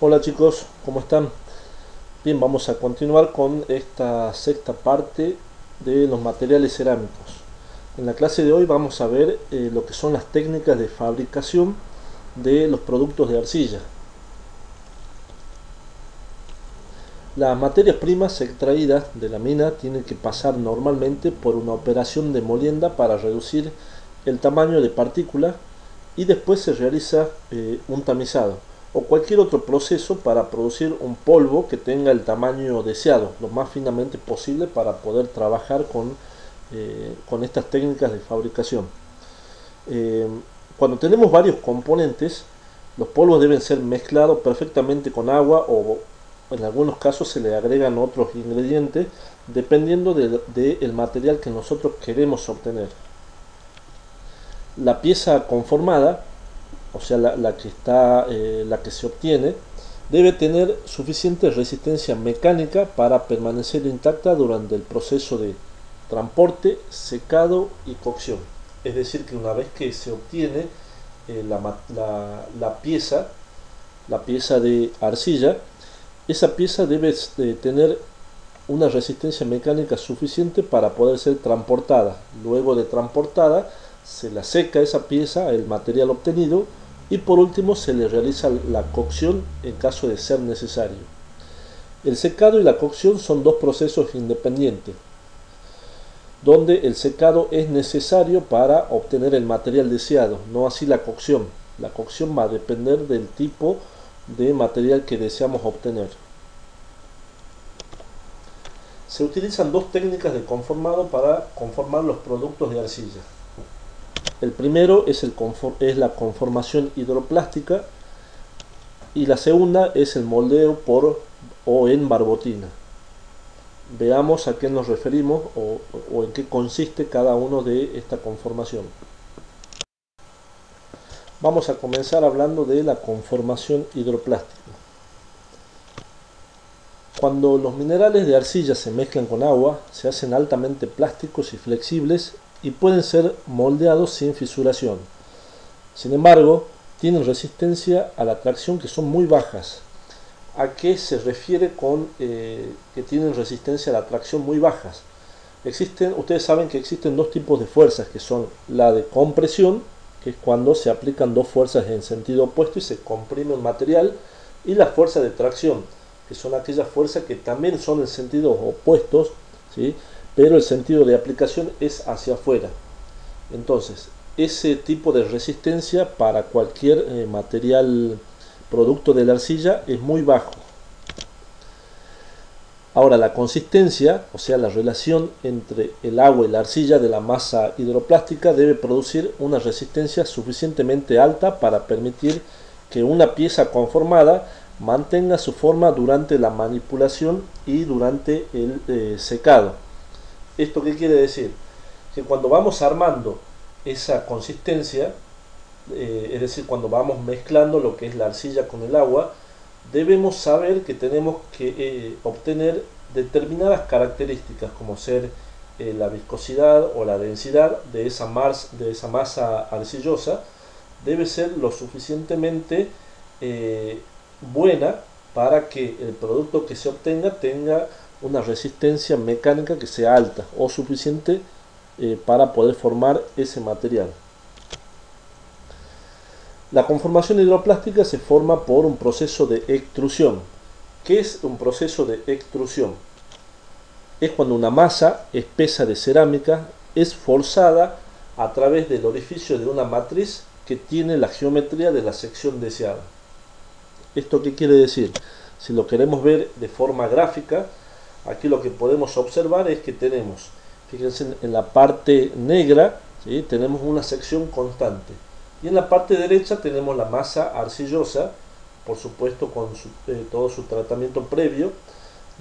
Hola chicos, ¿cómo están? Bien, vamos a continuar con esta sexta parte de los materiales cerámicos. En la clase de hoy vamos a ver lo que son las técnicas de fabricación de los productos de arcilla. Las materias primas extraídas de la mina tienen que pasar normalmente por una operación de molienda para reducir el tamaño de partículas y después se realiza un tamizado o cualquier otro proceso para producir un polvo que tenga el tamaño deseado, lo más finamente posible para poder trabajar con estas técnicas de fabricación. Cuando tenemos varios componentes, los polvos deben ser mezclados perfectamente con agua o en algunos casos se le agregan otros ingredientes dependiendo del material que nosotros queremos obtener. La pieza conformada, o sea la que se obtiene, debe tener suficiente resistencia mecánica para permanecer intacta durante el proceso de transporte, secado y cocción. Es decir, que una vez que se obtiene la pieza de arcilla, esa pieza debe tener una resistencia mecánica suficiente para poder ser transportada. Luego de transportada, se la seca esa pieza, el material obtenido, y por último se le realiza la cocción en caso de ser necesario. El secado y la cocción son dos procesos independientes, donde el secado es necesario para obtener el material deseado, no así la cocción. La cocción va a depender del tipo de material que deseamos obtener. Se utilizan dos técnicas de conformado para conformar los productos de arcilla. El primero es la conformación hidroplástica y la segunda es el moldeo por o en barbotina. Veamos a qué nos referimos o en qué consiste cada uno de esta conformación. Vamos a comenzar hablando de la conformación hidroplástica. Cuando los minerales de arcilla se mezclan con agua, se hacen altamente plásticos y flexibles y pueden ser moldeados sin fisuración. Sin embargo, tienen resistencia a la tracción que son muy bajas. ¿A qué se refiere con que tienen resistencia a la tracción muy bajas? Ustedes saben que existen dos tipos de fuerzas, que son la de compresión, que es cuando se aplican dos fuerzas en sentido opuesto y se comprime un material, y la fuerza de tracción, que son aquellas fuerzas que también son en sentidos opuestos, ¿sí? Pero el sentido de aplicación es hacia afuera. Entonces, ese tipo de resistencia para cualquier material producto de la arcilla es muy bajo. Ahora, la consistencia, o sea la relación entre el agua y la arcilla de la masa hidroplástica, debe producir una resistencia suficientemente alta para permitir que una pieza conformada mantenga su forma durante la manipulación y durante el secado. ¿Esto qué quiere decir? Que cuando vamos armando esa consistencia, es decir, cuando vamos mezclando lo que es la arcilla con el agua, debemos saber que tenemos que obtener determinadas características, como ser la viscosidad o la densidad de esa masa arcillosa. Debe ser lo suficientemente buena para que el producto que se obtenga tenga una resistencia mecánica que sea alta o suficiente para poder formar ese material. La conformación hidroplástica se forma por un proceso de extrusión. ¿Qué es un proceso de extrusión? Es cuando una masa espesa de cerámica es forzada a través del orificio de una matriz que tiene la geometría de la sección deseada. ¿Esto qué quiere decir? Si lo queremos ver de forma gráfica, aquí lo que podemos observar es que tenemos, fíjense en la parte negra, ¿sí? Tenemos una sección constante. Y en la parte derecha tenemos la masa arcillosa, por supuesto con todo su tratamiento previo,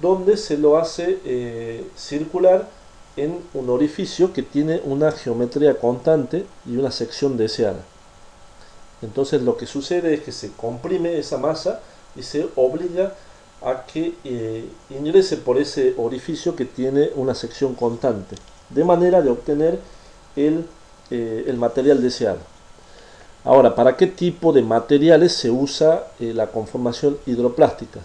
donde se lo hace circular en un orificio que tiene una geometría constante y una sección deseada. Entonces lo que sucede es que se comprime esa masa y se obliga a que ingrese por ese orificio que tiene una sección constante, de manera de obtener el material deseado. Ahora, ¿para qué tipo de materiales se usa la conformación hidroplástica?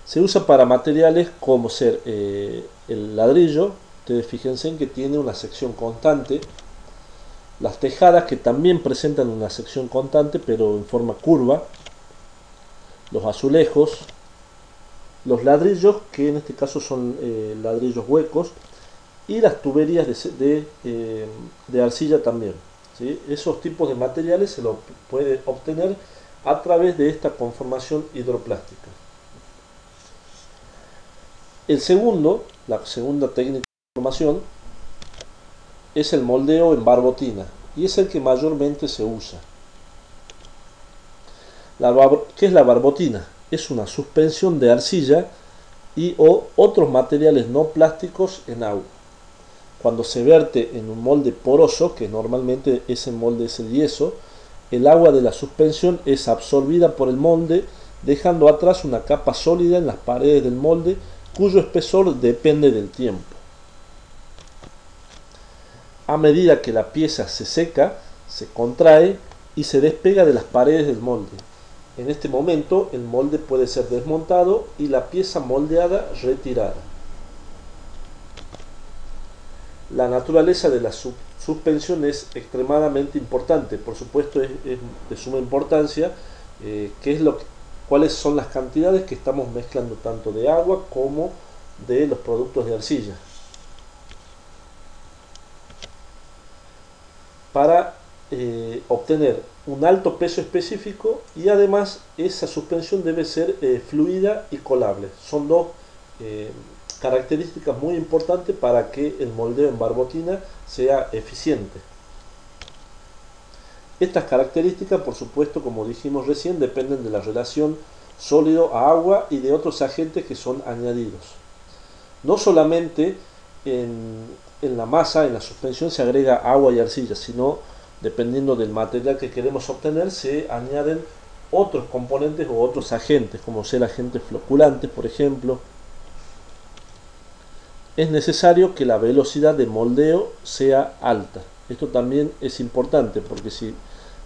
Se usa para materiales como ser el ladrillo. Ustedes fíjense en que tiene una sección constante. Las tejadas, que también presentan una sección constante pero en forma curva. Los azulejos. Los ladrillos, que en este caso son ladrillos huecos. Y las tuberías de arcilla también, ¿sí? Esos tipos de materiales se los puede obtener a través de esta conformación hidroplástica. La segunda técnica de conformación es el moldeo en barbotina y es el que mayormente se usa. ¿Qué es la barbotina? Es una suspensión de arcilla y o otros materiales no plásticos en agua. Cuando se vierte en un molde poroso, que normalmente ese molde es el yeso, el agua de la suspensión es absorbida por el molde, dejando atrás una capa sólida en las paredes del molde, cuyo espesor depende del tiempo. A medida que la pieza se seca, se contrae y se despega de las paredes del molde. En este momento, el molde puede ser desmontado y la pieza moldeada retirada. La naturaleza de la suspensión es extremadamente importante. Por supuesto, es de suma importancia cuáles son las cantidades que estamos mezclando tanto de agua como de los productos de arcilla. Para obtener un alto peso específico, y además esa suspensión debe ser fluida y colable. Son dos características muy importantes para que el moldeo en barbotina sea eficiente. Estas características, por supuesto, como dijimos recién, dependen de la relación sólido a agua y de otros agentes que son añadidos. No solamente en la masa, en la suspensión, se agrega agua y arcilla, sino dependiendo del material que queremos obtener, se añaden otros componentes o otros agentes, como ser agentes floculantes, por ejemplo. Es necesario que la velocidad de moldeo sea alta. Esto también es importante, porque si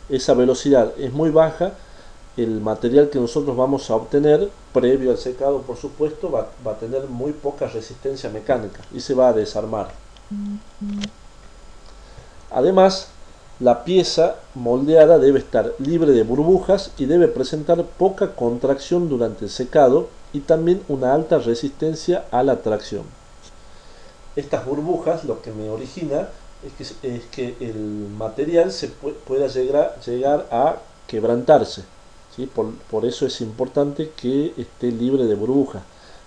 esa velocidad es muy baja, el material que nosotros vamos a obtener, previo al secado por supuesto, va a tener muy poca resistencia mecánica y se va a desarmar. Además, la pieza moldeada debe estar libre de burbujas y debe presentar poca contracción durante el secado y también una alta resistencia a la tracción. Estas burbujas lo que me origina es que el material pueda llegar a quebrantarse, ¿sí? Por eso es importante que esté libre de burbujas.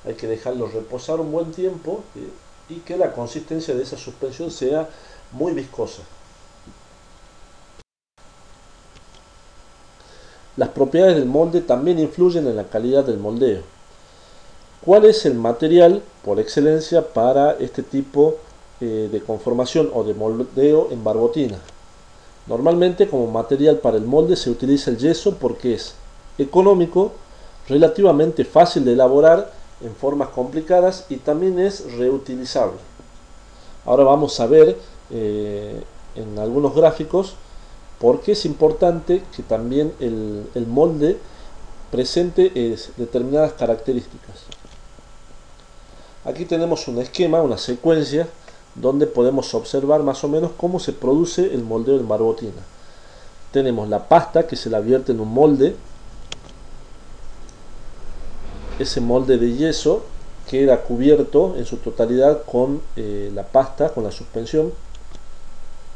Hay que dejarlo reposar un buen tiempo y que la consistencia de esa suspensión sea muy viscosa. Las propiedades del molde también influyen en la calidad del moldeo. ¿Cuál es el material por excelencia para este tipo de conformación o de moldeo en barbotina? Normalmente como material para el molde se utiliza el yeso porque es económico, relativamente fácil de elaborar en formas complicadas y también es reutilizable. Ahora vamos a ver en algunos gráficos por qué es importante que también el molde presente determinadas características. Aquí tenemos un esquema, una secuencia, donde podemos observar más o menos cómo se produce el moldeo en barbotina. Tenemos la pasta que se la vierte en un molde. Ese molde de yeso queda cubierto en su totalidad con la pasta, con la suspensión.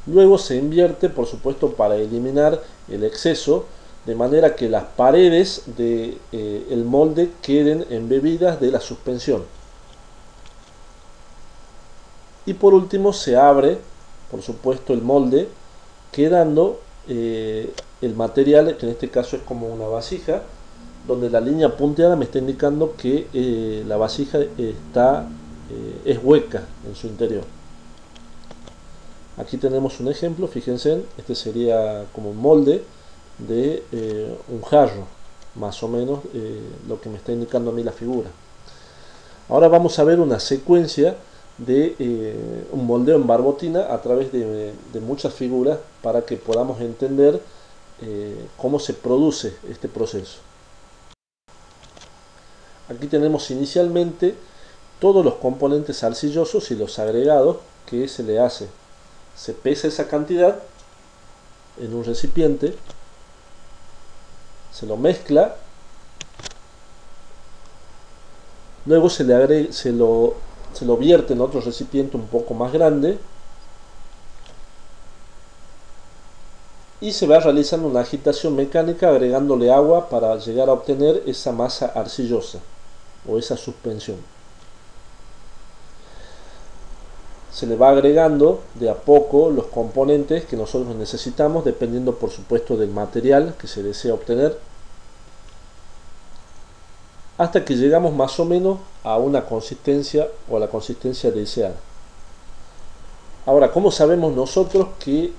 Luego se invierte, por supuesto, para eliminar el exceso, de manera que las paredes del molde queden embebidas de la suspensión. Y por último se abre, por supuesto, el molde, quedando el material, que en este caso es como una vasija, donde la línea punteada me está indicando que la vasija es hueca en su interior. Aquí tenemos un ejemplo, fíjense, este sería como un molde de un jarro, más o menos lo que me está indicando a mí la figura. Ahora vamos a ver una secuencia de un moldeo en barbotina a través de muchas figuras para que podamos entender cómo se produce este proceso. Aquí tenemos inicialmente todos los componentes arcillosos y los agregados que se le hace. Se pesa esa cantidad en un recipiente, se lo mezcla, luego se lo vierte en otro recipiente un poco más grande y se va realizando una agitación mecánica agregándole agua para llegar a obtener esa masa arcillosa o esa suspensión. Se le va agregando de a poco los componentes que nosotros necesitamos, dependiendo por supuesto del material que se desea obtener, hasta que llegamos más o menos a una consistencia o a la consistencia deseada. Ahora, ¿cómo sabemos nosotros que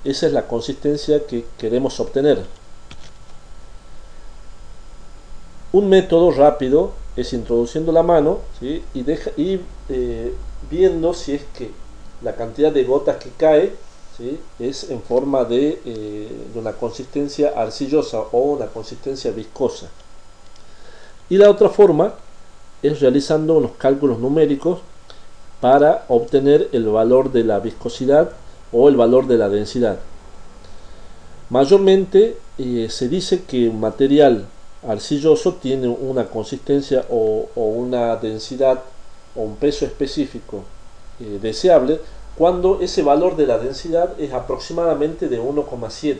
esa es la consistencia que queremos obtener? Un método rápido es introduciendo la mano, ¿sí? y viendo si es que la cantidad de gotas que cae, ¿sí? es en forma de una consistencia arcillosa o una consistencia viscosa. Y la otra forma es realizando unos cálculos numéricos para obtener el valor de la viscosidad o el valor de la densidad. Mayormente se dice que un material arcilloso tiene una consistencia o una densidad o un peso específico deseable cuando ese valor de la densidad es aproximadamente de 1,7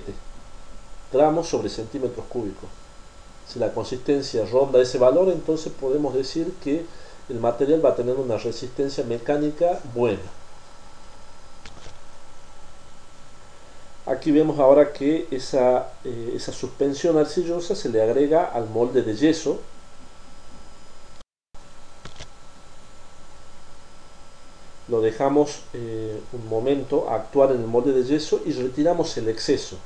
gramos sobre centímetros cúbicos. Si la consistencia ronda ese valor, entonces podemos decir que el material va a tener una resistencia mecánica buena. Aquí vemos ahora que esa suspensión arcillosa se le agrega al molde de yeso. Lo dejamos un momento a actuar en el molde de yeso y retiramos el exceso.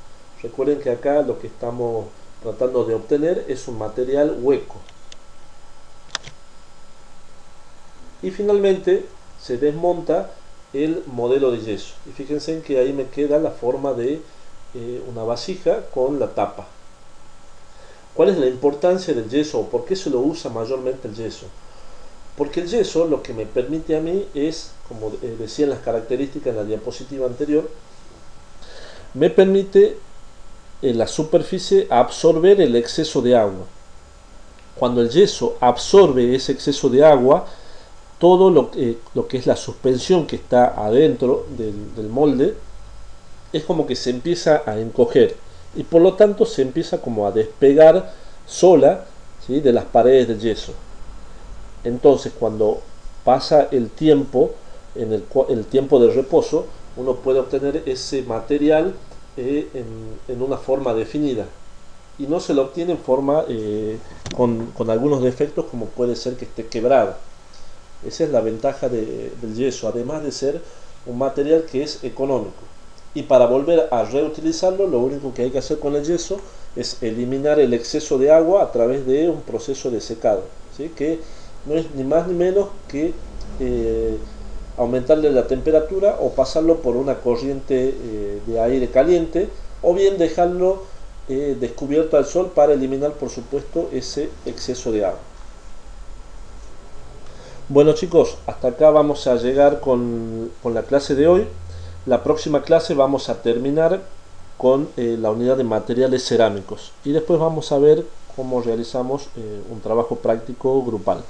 Recuerden que acá lo que estamos tratando de obtener es un material hueco. Y finalmente se desmonta el modelo de yeso. Y fíjense en que ahí me queda la forma de una vasija con la tapa. ¿Cuál es la importancia del yeso o por qué se lo usa mayormente el yeso? Porque el yeso lo que me permite a mí es, como decía en las características en la diapositiva anterior, me permite en la superficie absorber el exceso de agua. Cuando el yeso absorbe ese exceso de agua, todo lo que es la suspensión que está adentro del molde es como que se empieza a encoger y por lo tanto se empieza como a despegar sola, ¿sí? de las paredes del yeso. Entonces cuando pasa el tiempo, el tiempo de reposo, uno puede obtener ese material en una forma definida y no se lo obtiene en forma con algunos defectos, como puede ser que esté quebrado. Esa es la ventaja del yeso, además de ser un material que es económico. Y para volver a reutilizarlo, lo único que hay que hacer con el yeso es eliminar el exceso de agua a través de un proceso de secado, ¿sí? Que no es ni más ni menos que aumentarle la temperatura o pasarlo por una corriente de aire caliente, o bien dejarlo descubierto al sol para eliminar, por supuesto, ese exceso de agua. Bueno chicos, hasta acá vamos a llegar con la clase de hoy. La próxima clase vamos a terminar con la unidad de materiales cerámicos y después vamos a ver cómo realizamos un trabajo práctico grupal.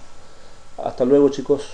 Hasta luego chicos.